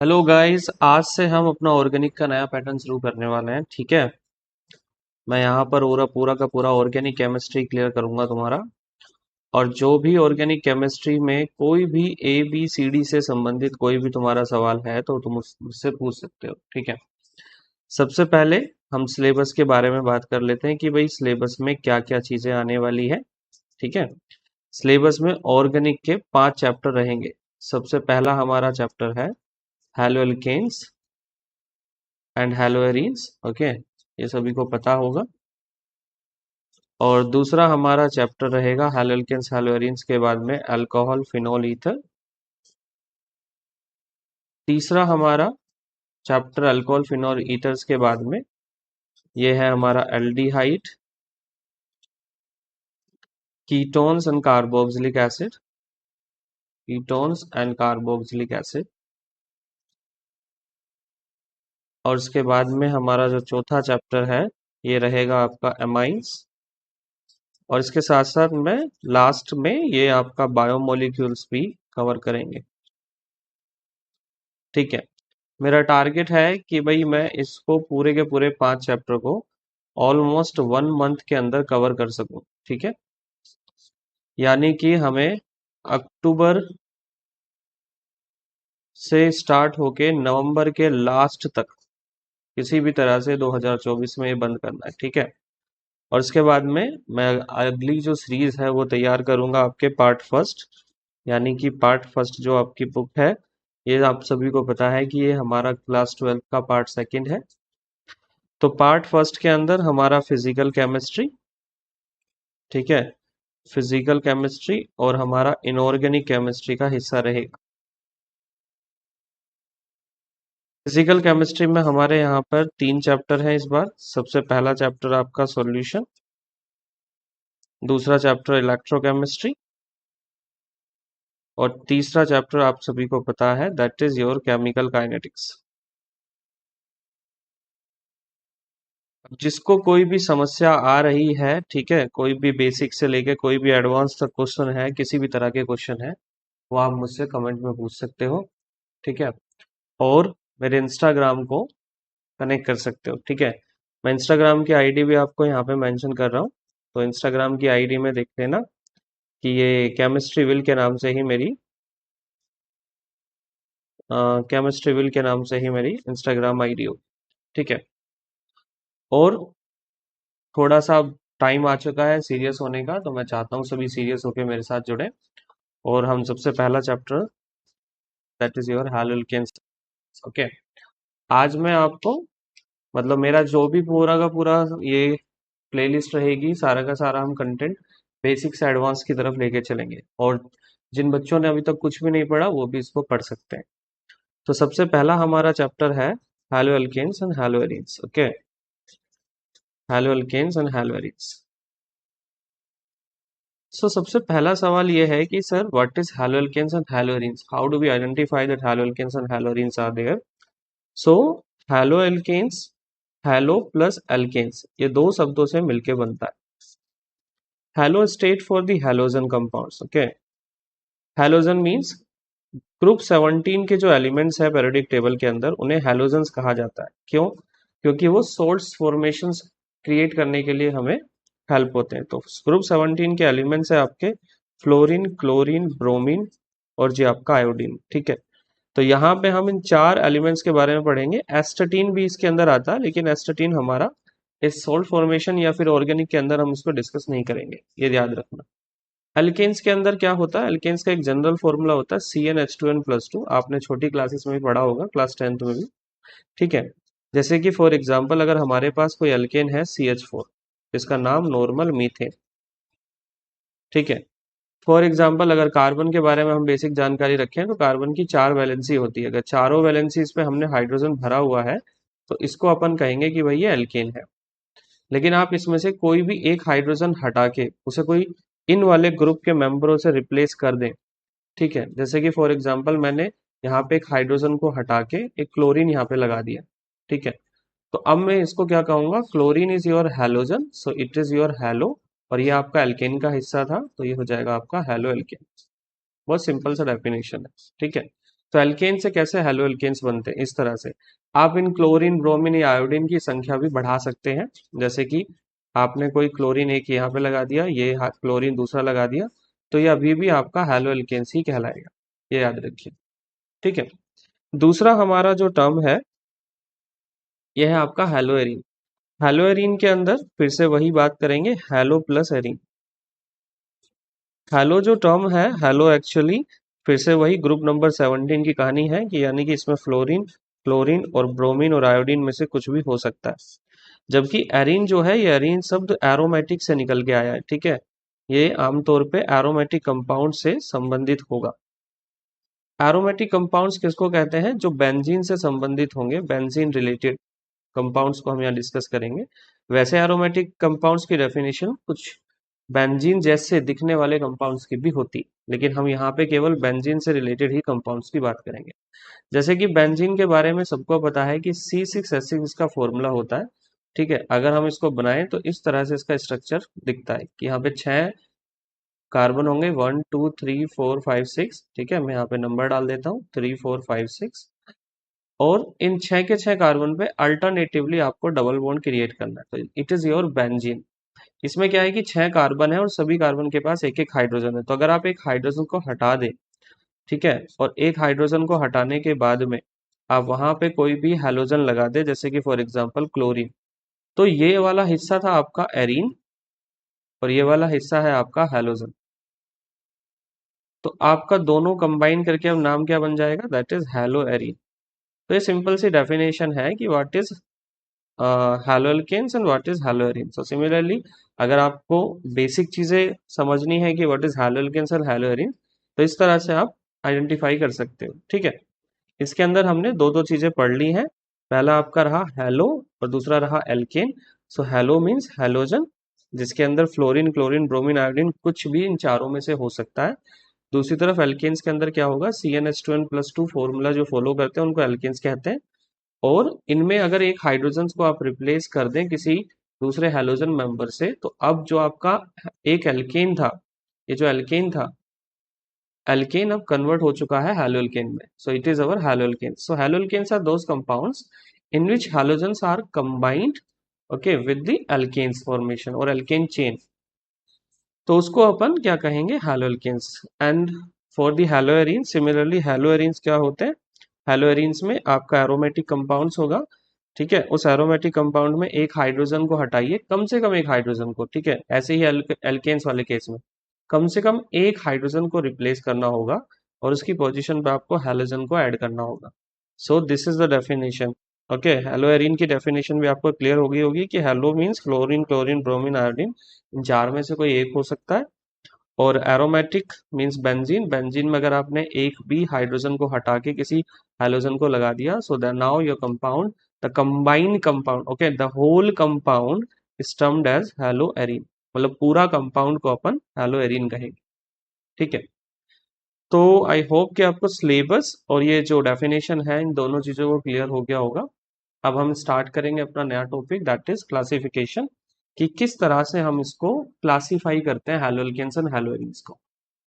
Hello guys, आज से हम अपना ऑर्गेनिक का नया पैटर्न शुरू करने वाले हैं। ठीक है। मैं यहाँ पर पूरा पूरा का पूरा ऑर्गेनिक केमिस्ट्री क्लियर करूंगा तुम्हारा। और जो भी ऑर्गेनिक केमिस्ट्री में कोई भी ए बी सी डी से संबंधित कोई भी तुम्हारा सवाल है तो तुम मुझसे पूछ सकते हो। ठीक है। सबसे पहले हम सिलेबस के बारे में बात कर लेते हैं कि भाई सिलेबस में क्या क्या चीजें आने वाली है। ठीक है। सिलेबस में ऑर्गेनिक के 5 चैप्टर रहेंगे। सबसे पहला हमारा चैप्टर है हैलो एल्केन्स एंड हैलोएरीन्स। ओके, ये सभी को पता होगा। और दूसरा हमारा चैप्टर रहेगा हैलोएल्केन्स हैलोएरीन्स के बाद में अल्कोहल फिनोल ईथर। तीसरा हमारा चैप्टर अल्कोहल फिनोल ईथर्स के बाद में ये है हमारा aldehyde, ketones and carboxylic acid. Ketones and carboxylic acid. और उसके बाद में हमारा जो चौथा चैप्टर है ये रहेगा आपका एमाइंस। और इसके साथ साथ में लास्ट में ये आपका बायोमोलिक्यूल्स भी कवर करेंगे। ठीक है। मेरा टारगेट है कि भाई मैं इसको पूरे के पूरे 5 चैप्टर को ऑलमोस्ट 1 मंथ के अंदर कवर कर सकूं। ठीक है। यानी कि हमें अक्टूबर से स्टार्ट होके नवंबर के लास्ट तक किसी भी तरह से 2024 में ये बंद करना है। ठीक है। और इसके बाद में मैं अगली जो सीरीज है वो तैयार करूंगा आपके पार्ट फर्स्ट। यानी कि पार्ट फर्स्ट जो आपकी बुक है, ये आप सभी को पता है कि ये हमारा क्लास 12 का पार्ट सेकंड है। तो पार्ट फर्स्ट के अंदर हमारा फिजिकल केमिस्ट्री। ठीक है। फिजिकल केमिस्ट्री और हमारा इनऑर्गेनिक केमिस्ट्री का हिस्सा रहेगा। फिजिकल केमिस्ट्री में हमारे यहाँ पर 3 चैप्टर हैं इस बार। सबसे पहला चैप्टर आपका सॉल्यूशन, दूसरा चैप्टर इलेक्ट्रोकेमिस्ट्री और तीसरा चैप्टर आप सभी को पता है that is your chemical kinetics. जिसको कोई भी समस्या आ रही है, ठीक है, कोई भी बेसिक से लेके कोई भी एडवांस तक क्वेश्चन है, किसी भी तरह के क्वेश्चन है, वो आप मुझसे कमेंट में पूछ सकते हो। ठीक है। और मेरे इंस्टाग्राम को कनेक्ट कर सकते हो। ठीक है। मैं इंस्टाग्राम की आईडी भी आपको यहाँ पे मेंशन कर रहा हूँ। तो इंस्टाग्राम की आईडी में देख लेना कि ये केमिस्ट्री विल के नाम से ही मेरी केमिस्ट्री विल के नाम से ही मेरी इंस्टाग्राम आईडी हो। ठीक है। और थोड़ा सा टाइम आ चुका है सीरियस होने का, तो मैं चाहता हूँ सभी सीरियस होकर मेरे साथ जुड़े। और हम सबसे पहला chapter that is your haloalkanes. Okay. आज मैं आपको मतलब मेरा जो भी पूरा का पूरा ये प्लेलिस्ट रहेगी, सारा का सारा हम कंटेंट बेसिक से एडवांस की तरफ लेके चलेंगे। और जिन बच्चों ने अभी तक कुछ भी नहीं पढ़ा वो भी इसको पढ़ सकते हैं। तो सबसे पहला हमारा चैप्टर है haloalkanes and haloarenes. Okay. Haloalkanes and haloarenes. So सबसे पहला सवाल ये है कि sir what is haloalkanes and haloarenes, how do we identify that haloalkanes and haloarenes are there. So haloalkanes, halo plus alkanes, ये दो शब्दों से मिलके बनता है। Halo state for the halogen compounds. Okay. Halogen means group 17 के जो elements है पेरियोडिक टेबल के अंदर उन्हें हैलोजन्स कहा जाता है। क्यों? क्योंकि वो सोर्स फॉर्मेशंस क्रिएट करने के लिए हमें हेल्प होते हैं। तो ग्रुप 17 के एलिमेंट्स है आपके फ्लोरीन, क्लोरीन, ब्रोमीन और जी आपका आयोडीन। ठीक है। तो यहाँ पे हम इन 4 एलिमेंट्स के बारे में पढ़ेंगे। एस्टेटीन भी इसके अंदर आता है, लेकिन एस्टेटीन हमारा इस सोल्ट फॉर्मेशन या फिर ऑर्गेनिक के अंदर हम इसको डिस्कस नहीं करेंगे, ये याद रखना। एल्केन्स के अंदर क्या होता है? एल्केन्स का एक जनरल फॉर्मूला होता है CnH2n+2। आपने छोटी क्लासेस में भी पढ़ा होगा, क्लास 10th में भी। ठीक है। जैसे कि फॉर एग्जांपल अगर हमारे पास कोई एल्केन है CH4, जिसका नाम नॉर्मल मीथेन। ठीक है। फॉर एग्जांपल अगर कार्बन के बारे में हम बेसिक जानकारी रखें तो कार्बन की 4 वैलेंसी होती है। अगर चारों वैलेंसी पे हमने हाइड्रोजन भरा हुआ है तो इसको अपन कहेंगे कि भाई ये एल्केन है। लेकिन आप इसमें से कोई भी एक हाइड्रोजन हटा के उसे कोई इन वाले ग्रुप के मेंबरों से रिप्लेस कर दें। ठीक है। जैसे कि फॉर एग्जांपल मैंने यहाँ पे एक हाइड्रोजन को हटा के एक क्लोरीन यहाँ पे लगा दिया। ठीक है। तो अब मैं इसको क्या कहूंगा? Chlorine is your halogen, so it is your hello. और ये आपका एल्केन का हिस्सा था, तो ये हो जाएगा आपका हैलो एल्केन। बहुत सिंपल सा डेफिनेशन है। ठीक है। तो एल्केन से कैसे हेलो एल्केन्स बनते हैं, इस तरह से आप इन क्लोरीन ब्रोमीन या आयोडीन की संख्या भी बढ़ा सकते हैं। जैसे कि आपने कोई क्लोरीन एक यहाँ पे लगा दिया, ये क्लोरीन दूसरा लगा दिया, तो ये अभी भी आपका हेलो एल्केन्स ही कहलाएगा, ये याद रखिए। ठीक है, दूसरा हमारा जो टर्म है यह है आपका हेलो एरीन। हेलो एरीन के अंदर फिर से वही बात करेंगे, हेलो प्लस एरीन। हेलो जो टर्म है, हेलो एक्चुअली फिर से वही ग्रुप नंबर 17 की कहानी है कि यानी कि इसमें फ्लोरीन क्लोरीन और ब्रोमीन और आयोडीन में से कुछ भी हो सकता है। जबकि एरीन जो है, ये एरीन शब्द एरोमेटिक से निकल के आया है। ठीक है, ये आमतौर पे एरोमेटिक कंपाउंड से संबंधित होगा। एरोमेटिक कंपाउंड्स किसको कहते हैं, जो बेंजीन से संबंधित होंगे, बेंजीन रिलेटेड कंपाउंड्स को हम यहाँ डिस्कस करेंगे। वैसे एरोमेटिक कंपाउंड्स की डेफिनेशन कुछ बेंजीन जैसे दिखने वाले कंपाउंड्स की भी होती, लेकिन हम यहाँ पे केवल बेंजीन से रिलेटेड ही कंपाउंड्स की बात करेंगे। जैसे कि बेंजीन के बारे में सबको पता है कि C6H6 इसका फॉर्मूला होता है। ठीक है, अगर हम इसको बनाएं तो इस तरह से इसका स्ट्रक्चर दिखता है कि यहाँ पे 6 कार्बन होंगे, 1 2 3 4 5 6। ठीक है, मैं यहाँ पे नंबर डाल देता हूँ 3 4 5 6। और इन 6 के 6 कार्बन पे अल्टरनेटिवली आपको डबल बॉन्ड क्रिएट करना है, तो इट इज योर बेंजीन। इसमें क्या है कि 6 कार्बन है और सभी कार्बन के पास एक एक हाइड्रोजन है, तो अगर आप एक हाइड्रोजन को हटा दें, ठीक है, और एक हाइड्रोजन को हटाने के बाद में आप वहां पे कोई भी हैलोजन लगा दे, जैसे कि फॉर एग्जांपल क्लोरीन, तो ये वाला हिस्सा था आपका एरीन और ये वाला हिस्सा है आपका हैलोजन। तो आपका दोनों कंबाइन करके अब नाम क्या बन जाएगा, दैट इज हैलो एरीन। तो ये सिंपल सी डेफिनेशन है कि what is haloalkanes and what is haloarene. So similarly अगर आपको बेसिक चीजें समझनी है कि what is haloalkanes and haloarene, तो इस तरह से आप आइडेंटिफाई कर सकते हो। ठीक है, इसके अंदर हमने दो दो चीजें पढ़ ली हैं। पहला आपका रहा हेलो और दूसरा रहा alkane. So halo means halogen, जिसके अंदर फ्लोरीन क्लोरीन ब्रोमीन आयोडीन कुछ भी इन चारों में से हो सकता है। दूसरी तरफ एल्केन्स के अंदर क्या होगा, CnH2n+2 फॉर्मूला जो फॉलो करते हैं उनको एल्केन्स कहते हैं। और इनमें अगर एक हाइड्रोजन को आप रिप्लेस कर दें किसी दूसरे हैलोजन मेंबर से, तो अब जो आपका एक एल्केन था, ये जो एल्केन था, एल्केन अब कन्वर्ट हो चुका है हैलोल्केन में। So it is our haloalkane. So haloalkanes are those compounds in which halogens are combined, okay, with the alkanes formation और एल्केन चेन, तो उसको अपन क्या कहेंगे, haloalkanes. And for the haloarene similarly, haloarenes क्या होते हैं, हैलोएरीन्स में आपका एरोमेटिक कंपाउंड्स होगा। ठीक है, उस एरोमेटिक कंपाउंड में एक हाइड्रोजन को हटाइए, कम से कम एक हाइड्रोजन को। ठीक है, ऐसे ही एल्केन्स वाले केस में कम से कम एक हाइड्रोजन को रिप्लेस करना होगा और उसकी पोजीशन पे आपको हैलोजन को ऐड करना होगा। So this is the definition. Okay, haloarene की डेफिनेशन भी आपको क्लियर होगी कि halo means fluorine chlorine bromine iodine, इन चार में से कोई एक हो सकता है। और एरोमेटिक मींस बेंजीन, बेंजीन में अगर आपने एक भी हाइड्रोजन को हटा के किसी हैलोजन को लगा दिया, so that now your compound, the combined compound, okay, the whole compound is termed as haloarene. मतलब पूरा कंपाउंड को अपन हैलोएरीन कहेंगे। ठीक है, तो आई होप कि आपको सिलेबस और ये जो डेफिनेशन है इन दोनों चीजों को क्लियर हो गया होगा। अब हम स्टार्ट करेंगे अपना नया टॉपिक, दैट इज क्लासिफिकेशन, कि किस तरह से हम इसको क्लासिफाई करते हैं हैलोल्केन्स एंड हैलोएरीन्स को।